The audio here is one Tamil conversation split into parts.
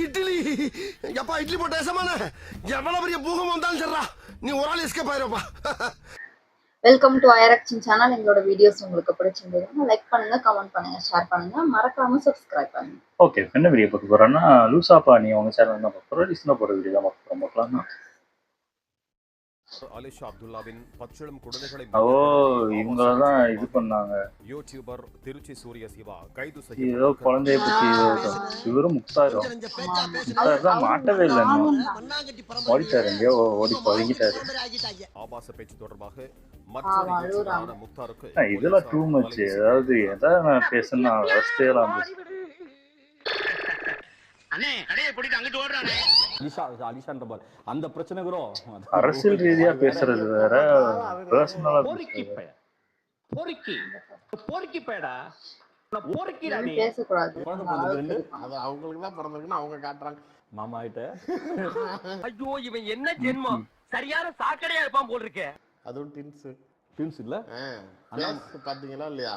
இட்லி எப்பா இட்லி போட்ட சமான எவ்வளவு பெரிய பூகம் வந்தாலும் சரிடா நீ ஒரு ஆள் எஸ்கேப் ஆயிருப்பா. வெல்கம் டு ஐரக்ஷன் சேனல். எங்களோட வீடியோஸ் உங்களுக்கு பிடிச்சிருந்ததுன்னா லைக் பண்ணுங்க, கமெண்ட் பண்ணுங்க, ஷேர் பண்ணுங்க, மறக்காம சப்ஸ்கிரைப் பண்ணுங்க. ஓகே, என்ன வீடியோ பார்க்க போறோம்னா லூசாப்பா நீ உங்க சேனல் தான் பார்க்க போறோம். ரீசனா போற வீடியோ தான் பார்க்கலாம். அலிஷா அப்துல்லாவின் பச்சிளம் குழந்தைகளை இவங்க தான் இது பண்ணாங்க. யூடியூபர் திருச்சி சூரிய சிவா கைது ஏதோ குழந்தைய பத்தி இவரும் முக்தாரும் தான் மாட்டவே இல்லை, ஓடிட்டாரு, எங்கேயோ ஓடி பழகிட்டாரு. ஆபாச பேச்சு தொடர்பாக மற்றொரு முக்தாருக்கு இதெல்லாம் டூ மச். அதாவது எதாவது நான் பேசணும்னா அவஸ்தையெல்லாம் அந்த பிரச்சனை கூட அரசியல் ரீதியா பேசுறது வேற, பர்சனலா அவங்க காட்டுறாங்க மாமா கிட்ட. ஐயோ இவன் என்ன ஜென்மம், சரியான சாக்கடையா இருப்பான் போல் இருக்கே. அதுவும் ட்வின்ஸ் இல்ல பாத்தீங்களா இல்லையா?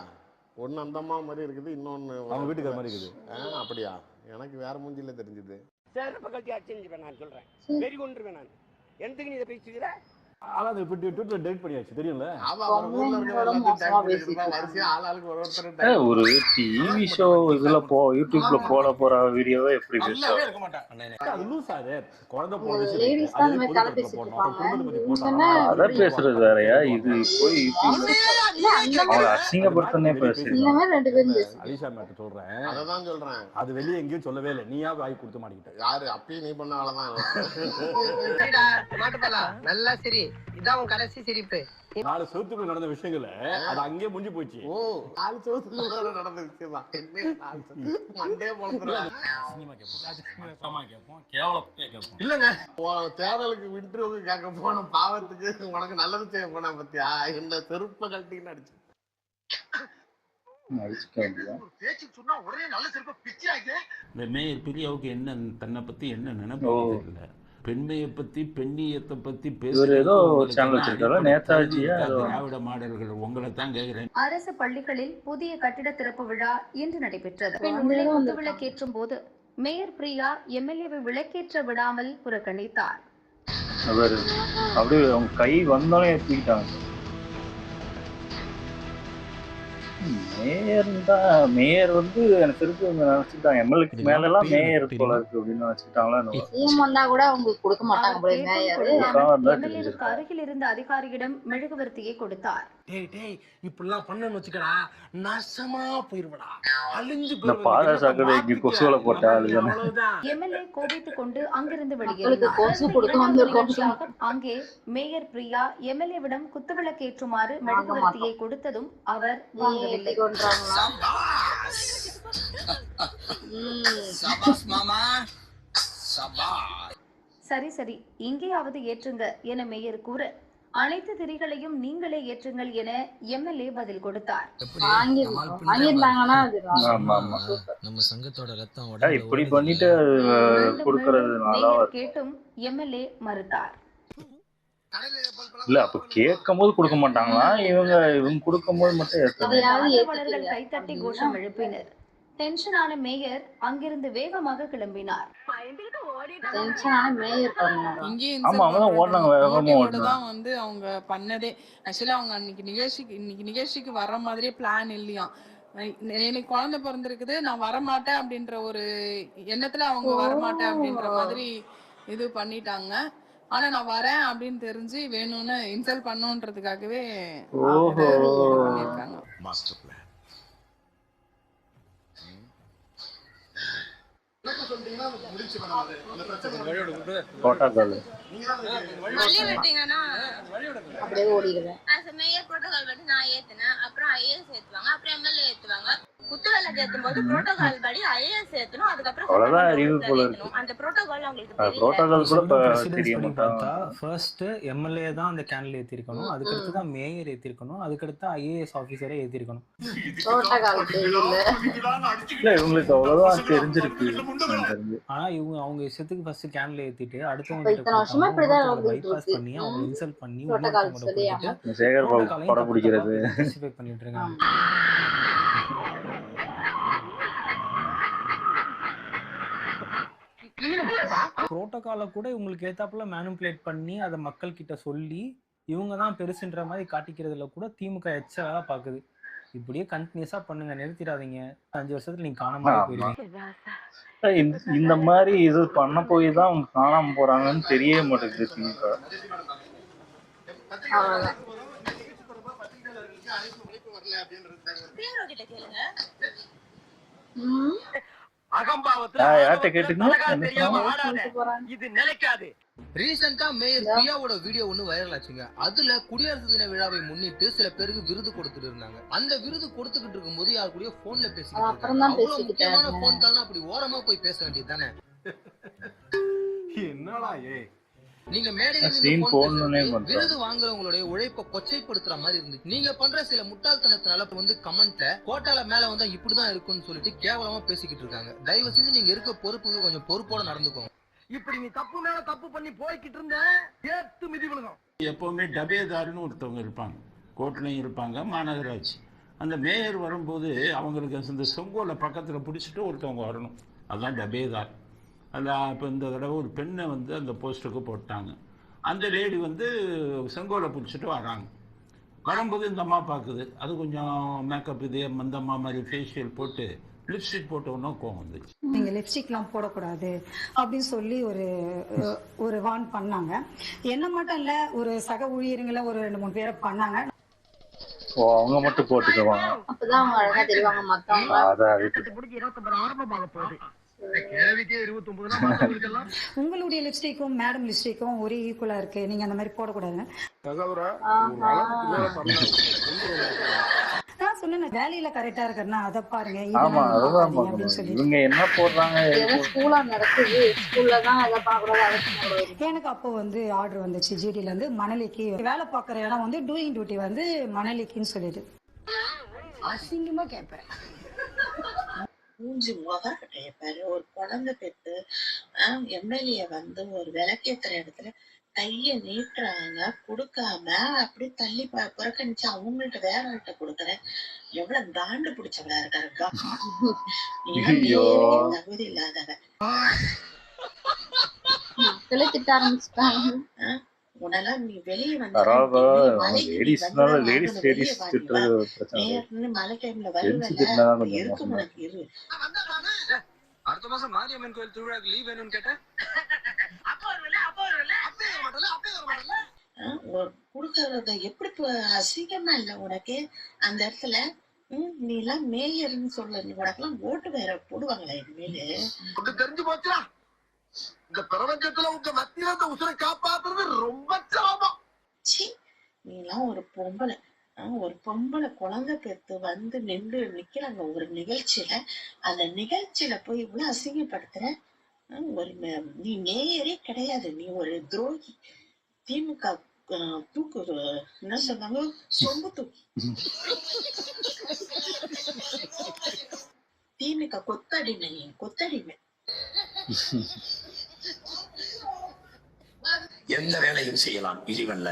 ஒன்னு அந்த அம்மா மாதிரி இருக்குது, இன்னொன்னு அவங்க வீட்டுக்கு மாதிரி இருக்குது. அப்படியா? எனக்கு வேற மூஞ்சில தெரிஞ்சது. சேரப்ப கட்டி அடிச்சு நான் சொல்றேன், வெறி கொண்டுருவேன் நான். எதுக்கு நீ இதை பேசிக்கிற? ஆனா அது இப்ப ட்விட்டர்ல டெலிட் பண்ணியாச்சு, தெரியும்ல? ஒரு டிவி ஷோ இதுல யூடியூப்ல போற வீடியோவை எப்படி பேசுவாங்க? அத பேசுறது வேறயா? இது போய் அசிங்கப்படுத்தனே அலிஷா மேட்ட சொல்றேன், அதான் சொல்றேன். அது வெளியே எங்கேயும் சொல்லவே இல்லை, நீயா வாய் கொடுத்து மாட்டிக்கிட்ட. யாரு அப்பயும் நீ பண்ண ஆளதான். நல்லா சரி, இதான் உன் கடைசி சிரிப்பு. 4 செவத்துக்குள்ள நடந்த விஷயங்கள அது அங்கேயே முடிஞ்சு போச்சு. ஓ 4 செவத்துக்குள்ள நடந்த விஷயம் தான். மண்டே போலறேன். சினிமா கேப்போம், கேவலம் இல்லங்க. சேனலுக்கு இன்டர்வியூ கேட்க போன பாவத்துக்கு உனக்கு நல்லது செய்ய போனா பத்தியா? இந்த செருப்ப கழட்டின்னு அடிச்சு மேயர் பிரியாவுக்கு என்ன தன்னை பத்தி என்ன நினைப்பு தெரியல. பெண்மையை பத்தி பெண்ணியத்தை பத்தி திராவிட மாடல்கள் உங்களை தான் கேட்கிறேன். அரசு பள்ளிகளில் புதிய கட்டிட திறப்பு விழா இன்று நடைபெற்றது. பெண் உள்ளே குத்து விளக்கேற்றும் போது மேயர் பிரியா எம்எல்ஏவை விளக்கேற்ற விடாமல் புறக்கணித்தார். அவர் அப்படியே அவங்க கை வந்தாலும் ஏற்றிக்கிட்டாங்க. மேயர் வந்து எனக்கு திருப்பி நினைச்சுட்டாங்க, எம்எல்ஏக்கு மேல எல்லாம் மேயர் போல இருக்கு அப்படின்னு நினைச்சுட்டாங்களா? அருகில் இருந்த அதிகாரியிடம் மெழுகுவர்த்தியை கொடுத்தார். இப்படிலாம் பண்ணன்னு வச்சுக்கடா, நாசமா போயிருவடா, கொசுவலை போட்டா எம்எல்ஏ கோபித்துக் கொண்டு அங்கிருந்து வெளியேறினார். அங்கே மேயர் பிரியா எம்எல்ஏவிடம் குத்துவிளக்கேற்றுமாறு மெழுகுவர்த்தியை கொடுத்ததும் அவர் வாங்கவில்லை. சரி சரி, இங்கேயாவது ஏற்றுங்க என மேயர் கூற, அனைத்து திரிகளையும் நீங்களே ஏற்றுங்கள் என எம்எல்ஏ பதில் கொடுத்தார். நம்ம சங்கத்தோட ரத்தம் இப்படி பண்ணிட்டு கேட்டும் எம்எல்ஏ மறுத்தார். இல்ல அப்ப கேட்கும் போது கொடுக்க மாட்டாங்களா? இவங்க கொடுக்கும் போது மட்டும் கைத்தட்டி கோஷம் எழுப்பினர். டென்ஷனான மேயர் அங்கிருந்து வேகமாக கிளம்பினார். வந்து அவங்க பண்ணதே ஆக்சுவலி அவங்க இன்னைக்கு நிகழ்ச்சிக்கு வர்ற மாதிரியே பிளான் இல்லையா. எனக்கு குழந்தை பிறந்திருக்குது, நான் வரமாட்டேன் அப்படின்ற ஒரு எண்ணத்துல அவங்க வரமாட்டேன் அப்படின்ற மாதிரி இது பண்ணிட்டாங்க. ஆனா நான் வரேன் அப்படின்னு தெரிஞ்சு வேணும்னு இன்சல்ட் பண்ணுன்றதுக்காகவே பண்ணிருக்காங்க. Master plan. குத்துவிளக்கு ஏத்தும் போது புரோட்டோகால் படி ஐஏஎஸ் ஏத்தணும், அதுக்கப்புறம் அவ்வளவுதான் அறிவு போல இருக்கு. அந்த புரோட்டோகால் உங்களுக்கு புரோட்டோகால் கூட தெரியாம பார்த்தா ஃபர்ஸ்ட் எம்எல்ஏ தான் அந்த கேண்டில் ஏத்திருக்கணும், அதுக்கு அடுத்து தான் மேயர் ஏத்திருக்கணும், அதுக்கு அடுத்து ஐஏஎஸ் ஆபீசரே ஏத்திருக்கணும். புரோட்டோகால் இல்ல இவங்களுக்கு அவ்வளவுதான் தெரிஞ்சிருக்கு. ஆனா இவங்க அவங்க இஷ்டத்துக்கு ஃபர்ஸ்ட் கேண்டில் ஏத்திட்டு அடுத்தவங்க இத்தனை வருஷமா இப்படி தான் பைபாஸ் பண்ணி அவங்க இன்சல்ட் பண்ணி சேகர் பாபு படம் பிடிக்கிறது ஸ்பெசிஃபை பண்ணிட்டு இருக்காங்க. புரோட்டோகாலை கூட உங்களுக்கு ஏத்தாப்புல மேனிபுலேட் பண்ணி அதை மக்கள் கிட்ட சொல்லி இவங்க தான் பெருசுன்ற மாதிரி காட்டிக்கிறதுல கூட திமுக எச்சா பாக்குது. இப்படியே கண்டினியூஸா பண்ணுங்க, நிறுத்திடாதீங்க. 5 வருஷத்துல நீங்க காணாம போயிருவீங்க. இந்த மாதிரி இது பண்ண போய் தான் அவங்க காணாம போறாங்கன்னு தெரியவே மாட்டேங்குது திமுக. யார்கிட்ட கேட்டுக்கணும், இது நிலைக்காது. ரீசெண்டா மேயர் பிரியாவோட வீடியோ ஒண்ணு வைரல் ஆச்சுங்க. அதுல குடியரசு தின விழாவை முன்னிட்டு சில பேருக்கு விருது கொடுத்துட்டு இருந்தாங்க. அந்த விருது கொடுத்துக்கிட்டு இருக்கும்போது யார் கூடயோ போன்ல பேசிக்கிட்டு இருக்காங்க. அவ்வளவு முக்கியமான போன் கால்னா அப்படி ஓரமா போய் பேச வேண்டியது தானே. என்னடா நீங்க மேடையில விருது வாங்குறவங்களுடைய உழைப்ப கொச்சைப்படுத்துற மாதிரி இருந்துச்சு. நீங்க பண்ற சில முட்டாள்தனத்தினால வந்து கமெண்ட்ல கோட்டால மேல வந்தா இப்படிதான் இருக்கும்னு சொல்லிட்டு கேவலமா பேசிக்கிட்டு இருக்காங்க. தயவு செஞ்சு நீங்க இருக்க பொறுப்புக்கு கொஞ்சம் பொறுப்போட நடந்துக்கோங்க. இப்படி நீ தப்பு மேல தப்பு பண்ணி போய்கிட்டு இருந்த ஏத்து மிதி விழுகும். எப்பவுமே டபேதாருன்னு ஒருத்தவங்க இருப்பாங்க, கோர்ட்லையும் இருப்பாங்க, மாநகராட்சி. அந்த மேயர் வரும்போது அவங்களுக்கு இந்த செங்கோலை பக்கத்தில் பிடிச்சிட்டு ஒருத்தவங்க வரணும், அதுதான் டபேதார். அதில் இப்போ இந்த தடவை ஒரு பெண்ணை வந்து அந்த போஸ்ட்டுக்கு போட்டாங்க. அந்த லேடி வந்து செங்கோலை பிடிச்சிட்டு வராங்க. வரும்போது இந்த அம்மா பார்க்குது, அது கொஞ்சம் மேக்கப் இது அந்த அம்மா மாதிரி ஃபேஷியல் போட்டு லிப்ஸ்டிக் போட்டோன்னா கோவம் வந்துச்சு. நீங்க லிப்ஸ்டிக்லாம் போடக்கூடாது அப்படின்னு சொல்லி ஒரு வார்ன் பண்ணாங்க. என்ன மட்டும் இல்ல, ஒரு சக ஊழியர்களை ஒரு 2-3 பேரை பண்ணாங்க. அவங்க மட்டும் போட்டுக்குவாங்க, அப்பதான் அவங்க அழகா தெரிவாங்க மத்தவங்க. உங்களுடைய லிப்ஸ்டிக்கும் மேடம் லிப்ஸ்டிக்கும் ஒரே ஈக்குவலா இருக்கு, நீங்க அந்த மாதிரி போடக்கூடாது. நான் சொன்னேன் வேலையில கரெக்டா இருக்கறனா அத பாருங்க. இவங்க என்ன போடுறாங்க, ஸ்கூலா நடக்குது, ஸ்கூல்ல தான் அத பாக்குறது. எனக்கு அப்போ வந்து ஆர்டர் வந்துச்சு ஜிடில இருந்து, மணலிக்கு வேலை பாக்குற இடம் வந்து டூயிங் டியூட்டி வந்து மணலிக்குன்னு சொல்லிட்டு அசிங்கமா கேட்பேன். மூஞ்சி முகர்கிட்ட பாரு, ஒரு குழந்தை பெற்று எம்எல்ஏ வந்து ஒரு விளக்கேத்துற இடத்துல கைய நீட்டுறாங்க, கொடுக்காம அப்படி தள்ளி புறக்கணிச்சு அவங்கள்ட்ட வேற ஆள்கிட்ட கொடுக்குறேன். எவ்வளவு தாண்டு பிடிச்சவளா இருக்காருக்கா. தகுதி இல்லாதவ திட்ட ஆரம்பிச்சுட்டாங்க. உடலாம் நீ வெளியே வந்து மழை டைம்ல வருவல இருக்கும் உனக்கு இரு. அடுத்த மாசம் மாரியம்மன் கோயில் திருவிழாக்கு லீவ் வேணும்னு கேட்டேன். குடுக்கறத எப்படி அசிங்கமா இல்ல உனக்கு அந்த இடத்துல? நீ எல்லாம் மேயர்னு சொல்ல, நீ உனக்கெல்லாம் ஓட்டு வேற போடுவாங்களா இனிமேலு? தெரிஞ்சு போச்சா, இந்த பிரபஞ்சத்துல உங்க மத்தியில இந்த உசுரை காப்பாத்துறது ரொம்ப சிரமம். நீ எல்லாம் ஒரு பொம்பளை குழந்தை பெற்று வந்து நிக்கிறாங்க ஒரு நிகழ்ச்சியில, அந்த நிகழ்ச்சியில போய் இவ்வளவு அசிங்கப்படுத்துற. நீ மேயரே கிடையாது, நீ ஒரு துரோகி. திமுக தூக்கு என்ன சொன்னாங்க, சொம்பு தூக்கி. திமுக கொத்தடிமை. எந்த வேலையும் செய்யலாம் இழிவல்ல,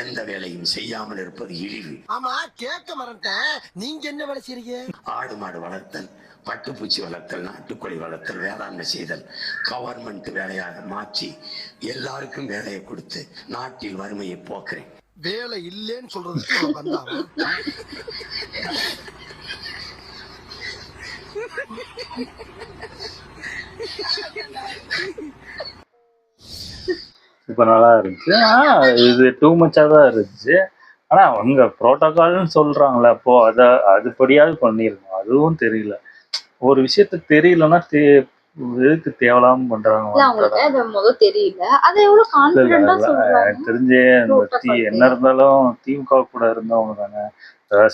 எந்த வேலையும் செய்யாமல் இருப்பது இழிவு. ஆமா கேட்க மறந்தேன், நீங்க என்ன வேலை செய்றீங்க? ஆடு மாடு வளர்த்தல், பட்டுப்பூச்சி வளர்த்தல், நாட்டுக்கோழி வளர்த்தல், வேளாண்மை செய்தல் கவர்மெண்ட் வேலையாக மாற்றி எல்லாருக்கும் வேலையை கொடுத்து நாட்டில் வறுமையை போக்குறேன். வேலை இல்லைன்னு சொல்றதுக்கு வந்தாங்க. இப்ப நல்லா இருந்துச்சு. இது டூ மச்சா தான் இருந்துச்சு. ஆனா அவங்க புரோட்டோகால்னு சொல்றாங்களே, அப்போ அதுபடியாவது பண்ணிருக்கோம். அதுவும் தெரியல. ஒரு விஷயத்த தெரியலன்னா எதுக்கு தேவலாம பண்றாங்க? தெரிஞ்சே என்ன இருந்தாலும் திமுக கூட இருந்தவங்க தானே,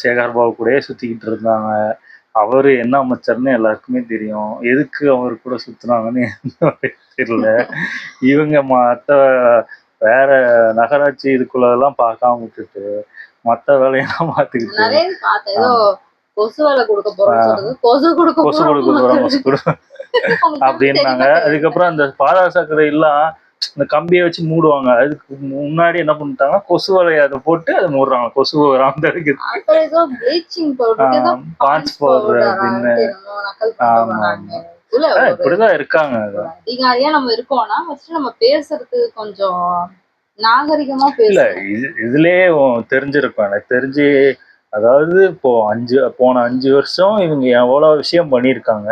சேகர் பாபு கூட சுத்திக்கிட்டு இருந்தாங்க. அவரு என்ன அமைச்சர்னு எல்லாருக்குமே தெரியும். எதுக்கு அவரு கூட சுத்துனாங்கன்னு தெரியல. இவங்க மற்ற வேற நகராட்சி இதுக்குள்ளதெல்லாம் பார்க்காம விட்டுட்டு மற்ற வேலையெல்லாம் பார்த்துக்கிட்டு கொசு கொடுக்க போறாங்க அப்படின்னாங்க. அதுக்கப்புறம் அந்த பாதாள சாக்கடை எல்லாம் இந்த கம்பியை வச்சு மூடுவாங்க. அதுக்கு முன்னாடி என்ன பண்ணிட்டாங்க, கொசு வலையை அதை போட்டு அதை மூடுறாங்க. கொசு வராம இருக்குது, பான்ஸ் பவுடர் அப்படின்னு. ஆமா இல்ல ஒரு இப்படிதான் இருக்காங்க. அதிகாரியா நம்ம இருக்கோம்னா ஃபர்ஸ்ட் நம்ம பேசுறது கொஞ்சம் நாகரிகமா இல்ல பேசணும். இதுலயே தெரிஞ்சிருக்கும் எனக்கு தெரிஞ்சு. அதாவது போன 5 வருஷம் இவங்க எவ்வளவு விஷயம் பண்ணியிருக்காங்க.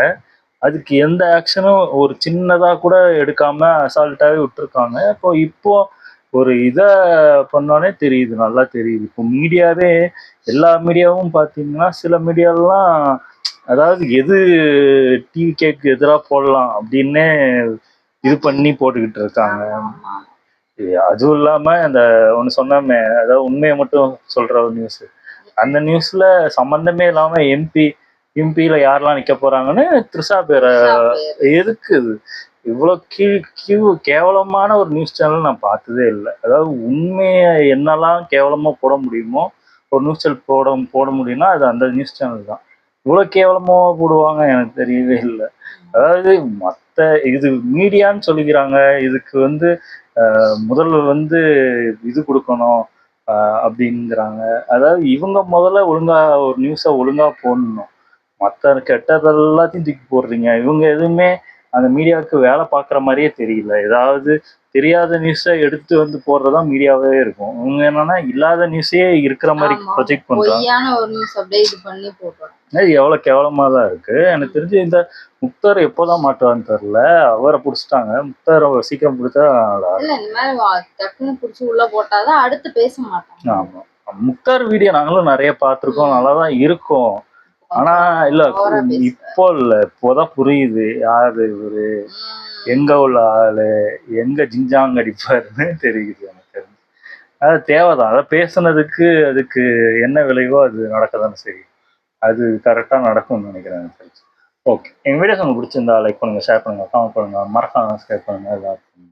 அதுக்கு எந்த ஆக்ஷனும் ஒரு சின்னதா கூட எடுக்காம அசால்ட்டாவே விட்டுருக்காங்க. இப்போ ஒரு பண்ணோன்னே தெரியுது, நல்லா தெரியுது. இப்போ மீடியாவே எல்லா மீடியாவும் பார்த்தீங்கன்னா சில மீடியாலாம் அதாவது எது டிவிகேக்கு எதிராக போடலாம் அப்படின்னே இது பண்ணி போட்டுக்கிட்டு இருக்காங்க. அதுவும் இல்லாம அந்த ஒன்று சொன்னோமே, அதாவது உண்மையை மட்டும் சொல்ற ஒரு நியூஸ், அந்த நியூஸ்ல சம்பந்தமே இல்லாம எம்பியில யாரெல்லாம் நிக்க போறாங்கன்னு த்ரிஷா பேரை எதுக்கு இவ்வளோ கேவலமான ஒரு நியூஸ் சேனல் நான் பார்த்ததே இல்லை. அதாவது உண்மையை என்னெல்லாம் கேவலமா போட முடியுமோ ஒரு நியூஸ் சேனல் போட முடியும்னா அது அந்த நியூஸ் சேனல் தான். இவ்வளோ கேவலமா போடுவாங்க எனக்கு தெரியவே இல்லை. அதாவது இது மீடியான்னு சொல்லிக்கிறாங்க. இதுக்கு முதல்ல இது கொடுக்கணும் அப்படிங்கிறாங்க. அதாவது இவங்க முதல்ல ஒழுங்கா ஒரு நியூஸை ஒழுங்கா போடணும். மற்ற கெட்டதெல்லாத்தையும் தூக்கி போடுறீங்க. இவங்க எதுவுமே அந்த மீடியாவுக்கு வேலை பார்க்குற மாதிரியே தெரியல. ஏதாவது தெரியாத நியூஸை எடுத்து போடுறதா மீடியாவே இருக்கும். இவங்க என்னன்னா இல்லாத நியூஸே இருக்கிற மாதிரி ப்ரொஜெக்ட் பண்றாங்க. அது எவ்வளவு கேவலமா தான் இருக்கு. எனக்கு தெரிஞ்சு இந்த முக்தார் எப்போதான் மாட்டுவான்னு தெரியல. அவரை பிடிச்சிட்டாங்க. முக்தார் சீக்கிரம் பிடிச்சா ஆமா. முக்தார் வீடியோ நாங்களும் நிறைய பார்த்துருக்கோம், நல்லாதான் இருக்கும். ஆனா இல்ல இப்போதான் புரியுது யாரு இவரு, எங்க உள்ள ஆளு, எங்க ஜிஞ்சாங்க அடிப்பாருன்னு தெரியுது எனக்கு. அது தேவைதான். அதை பேசுனதுக்கு அதுக்கு என்ன விளைவோ அது நடக்கதானே சரி. அது கரெக்டா நடக்கும்னு நினைக்கிறேன். ஓகே, எங்க வீடியோஸ் உங்களுக்கு பிடிச்சிருந்தா லைக் பண்ணுங்க, ஷேர் பண்ணுங்க, கமெண்ட் பண்ணுங்க, மறக்காம சப்ஸ்கிரைப் பண்ணுங்க. எல்லாருக்கும்